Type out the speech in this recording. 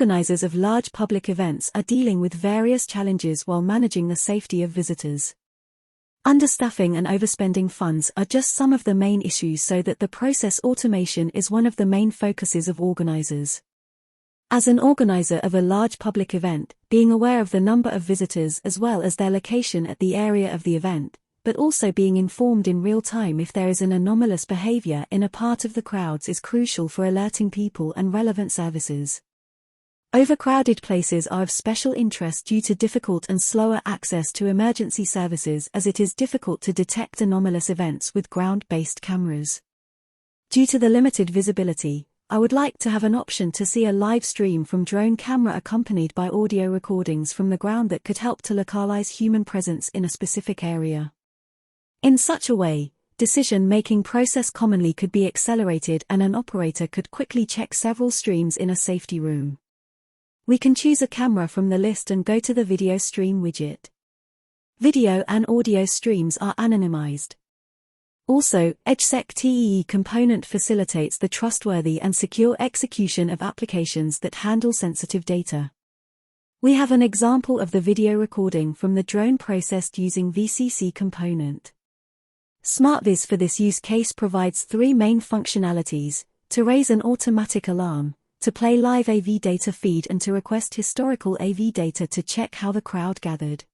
Organizers of large public events are dealing with various challenges while managing the safety of visitors. Understaffing and overspending funds are just some of the main issues, so that the process automation is one of the main focuses of organizers. As an organizer of a large public event, being aware of the number of visitors as well as their location at the area of the event, but also being informed in real time if there is an anomalous behavior in a part of the crowds is crucial for alerting people and relevant services. Overcrowded places are of special interest due to difficult and slower access to emergency services, as it is difficult to detect anomalous events with ground-based cameras. Due to the limited visibility, I would like to have an option to see a live stream from drone camera accompanied by audio recordings from the ground that could help to localize human presence in a specific area. In such a way, decision-making process commonly could be accelerated and an operator could quickly check several streams in a safety room. We can choose a camera from the list and go to the video stream widget. Video and audio streams are anonymized. Also, EdgeSec-TEE component facilitates the trustworthy and secure execution of applications that handle sensitive data. We have an example of the video recording from the drone processed using VCC component. SmartViz for this use case provides three main functionalities: to raise an automatic alarm, to play live AV data feed, and to request historical AV data to check how the crowd gathered.